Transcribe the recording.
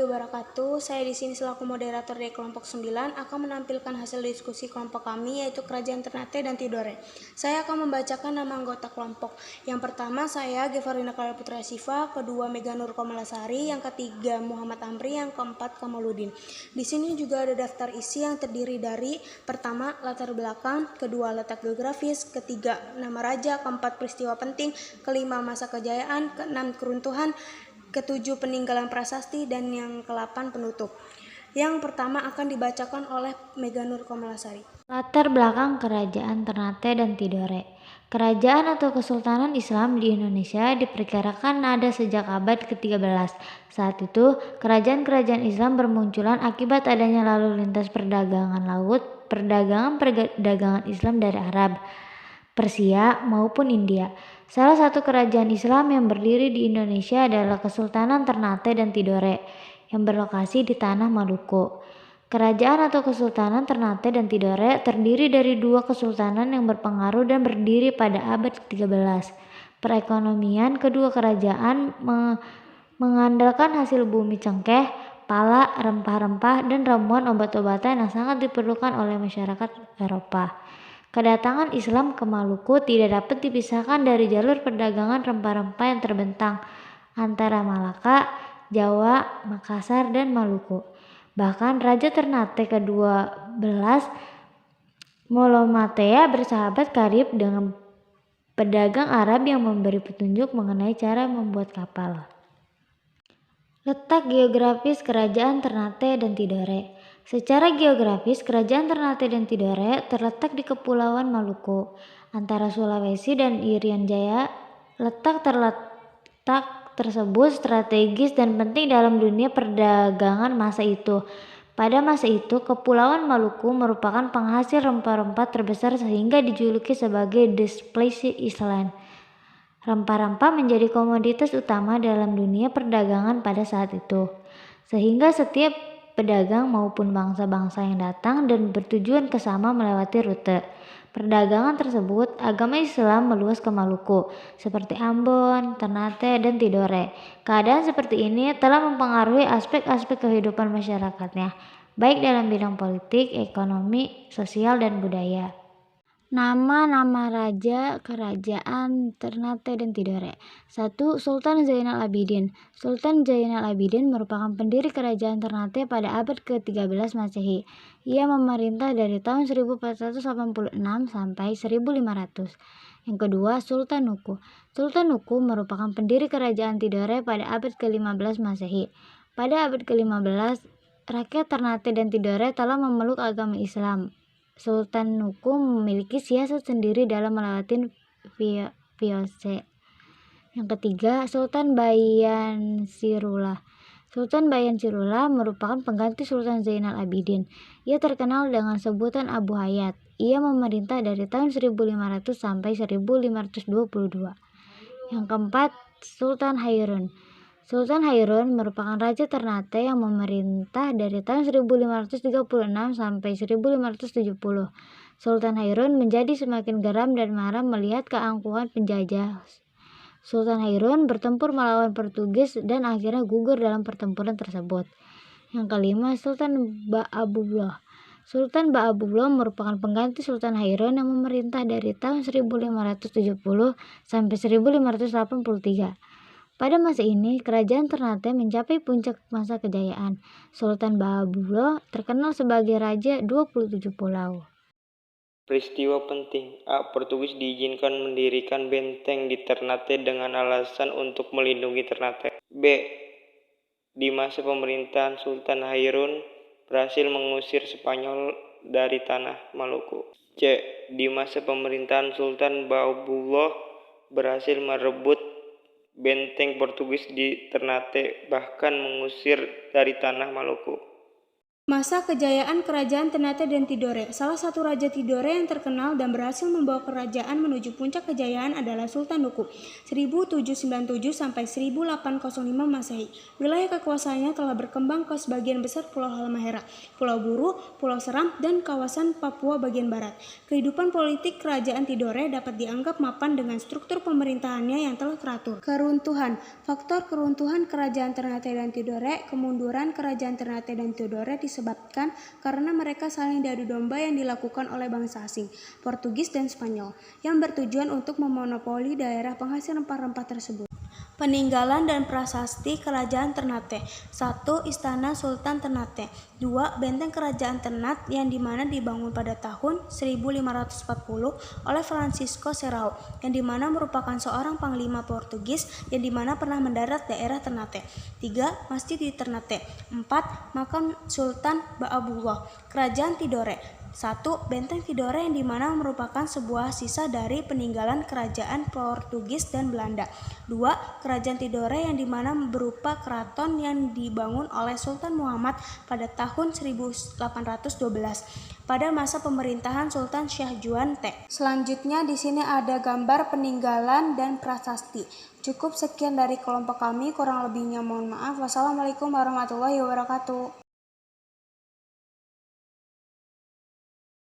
warahmatullahi wabarakatuh. Saya di sini selaku moderator dari kelompok 9 akan menampilkan hasil diskusi kelompok kami, yaitu Kerajaan Ternate dan Tidore. Saya akan membacakan nama anggota kelompok. Yang pertama saya Gevarina Clara Putra Siva, kedua Mega Nur Komalasari, yang ketiga Muhammad Amri, yang keempat Kamaluddin. Di sini juga ada daftar isi yang terdiri dari pertama latar belakang, kedua letak geografis, ketiga nama raja, keempat peristiwa penting, kelima masa kejayaan, keenam keruntuhan, ketujuh peninggalan prasasti, dan yang ke-8 penutup. Yang pertama akan dibacakan oleh Mega Nur Komalasari. Latar belakang Kerajaan Ternate dan Tidore. Kerajaan atau Kesultanan Islam di Indonesia diperkirakan ada sejak abad ke-13. Saat itu, kerajaan-kerajaan Islam bermunculan akibat adanya lalu lintas perdagangan laut, perdagangan Islam dari Arab, Persia maupun India. Salah satu kerajaan Islam yang berdiri di Indonesia adalah Kesultanan Ternate dan Tidore yang berlokasi di Tanah Maluku. Kerajaan atau Kesultanan Ternate dan Tidore terdiri dari dua kesultanan yang berpengaruh dan berdiri pada abad ke-13. Perekonomian kedua kerajaan mengandalkan hasil bumi cengkeh, pala, rempah-rempah, dan ramuan obat-obatan yang sangat diperlukan oleh masyarakat Eropa. Kedatangan Islam ke Maluku tidak dapat dipisahkan dari jalur perdagangan rempah-rempah yang terbentang antara Malaka, Jawa, Makassar, dan Maluku. Bahkan Raja Ternate ke-12 Molomatea bersahabat karib dengan pedagang Arab yang memberi petunjuk mengenai cara membuat kapal. Letak geografis Kerajaan Ternate dan Tidore. Secara geografis, Kerajaan Ternate dan Tidore terletak di Kepulauan Maluku, antara Sulawesi dan Irian Jaya. Letak tersebut strategis dan penting dalam dunia perdagangan masa itu. Pada masa itu, Kepulauan Maluku merupakan penghasil rempah-rempah terbesar sehingga dijuluki sebagai The Spice Island. Rempah-rempah menjadi komoditas utama dalam dunia perdagangan pada saat itu, sehingga setiap pedagang maupun bangsa-bangsa yang datang dan bertujuan ke sana melewati rute perdagangan tersebut. Agama Islam meluas ke Maluku, seperti Ambon, Ternate, dan Tidore. Keadaan seperti ini telah mempengaruhi aspek-aspek kehidupan masyarakatnya, baik dalam bidang politik, ekonomi, sosial, dan budaya. Nama-nama Raja Kerajaan Ternate dan Tidore. 1. Sultan Zainal Abidin. Sultan Zainal Abidin merupakan pendiri Kerajaan Ternate pada abad ke-13 Masehi. Ia memerintah dari tahun 1486 sampai 1500. Yang kedua, Sultan Nuku. Sultan Nuku merupakan pendiri Kerajaan Tidore pada abad ke-15 Masehi. Pada abad ke-15, rakyat Ternate dan Tidore telah memeluk agama Islam. Sultan Nuku memiliki siasat sendiri dalam melewati VOC. Yang ketiga, Sultan Bayan Sirullah. Sultan Bayan Sirullah merupakan pengganti Sultan Zainal Abidin. Ia terkenal dengan sebutan Abu Hayat. Ia memerintah dari tahun 1500 sampai 1522. Yang keempat, Sultan Hairun. Sultan Hairun merupakan Raja Ternate yang memerintah dari tahun 1536 sampai 1570. Sultan Hairun menjadi semakin geram dan marah melihat keangkuhan penjajah. Sultan Hairun bertempur melawan Portugis dan akhirnya gugur dalam pertempuran tersebut. Yang kelima, Sultan Ba'abullah. Sultan Ba'abullah merupakan pengganti Sultan Hairun yang memerintah dari tahun 1570 sampai 1583. Pada masa ini, Kerajaan Ternate mencapai puncak masa kejayaan. Sultan Ba'abullah terkenal sebagai Raja 27 pulau. Peristiwa penting. A. Portugis diizinkan mendirikan benteng di Ternate dengan alasan untuk melindungi Ternate. B. Di masa pemerintahan Sultan Hairun berhasil mengusir Spanyol dari tanah Maluku. C. Di masa pemerintahan Sultan Ba'abullah berhasil merebut benteng Portugis di Ternate, bahkan mengusir dari tanah Maluku. Masa kejayaan Kerajaan Ternate dan Tidore. Salah satu raja Tidore yang terkenal dan berhasil membawa kerajaan menuju puncak kejayaan adalah Sultan Nuku 1797 sampai 1805 Masehi. Wilayah kekuasaannya telah berkembang ke sebagian besar Pulau Halmahera, Pulau Buru, Pulau Seram, dan kawasan Papua bagian barat. Kehidupan politik Kerajaan Tidore dapat dianggap mapan dengan struktur pemerintahannya yang telah teratur. Keruntuhan. Faktor keruntuhan Kerajaan Ternate dan Tidore. Kemunduran Kerajaan Ternate dan Tidore disebabkan karena mereka saling diadu domba yang dilakukan oleh bangsa asing, Portugis dan Spanyol, yang bertujuan untuk memonopoli daerah penghasil rempah-rempah tersebut. Peninggalan dan prasasti Kerajaan Ternate. 1. Istana Sultan Ternate. 2. Benteng Kerajaan Ternate yang dimana dibangun pada tahun 1540 oleh Francisco Serrao, yang dimana merupakan seorang panglima Portugis yang dimana pernah mendarat daerah Ternate. 3. Masjid di Ternate. 4. Makam Sultan Ba'abullah. Kerajaan Tidore. 1. Benteng Tidore yang dimana merupakan sebuah sisa dari peninggalan kerajaan Portugis dan Belanda. 2. Kerajaan Tidore yang dimana berupa keraton yang dibangun oleh Sultan Muhammad pada tahun 1812 pada masa pemerintahan Sultan Shah Juhan T. Selanjutnya di sini ada gambar peninggalan dan prasasti. Cukup sekian dari kelompok kami, kurang lebihnya mohon maaf. Wassalamualaikum warahmatullahi wabarakatuh.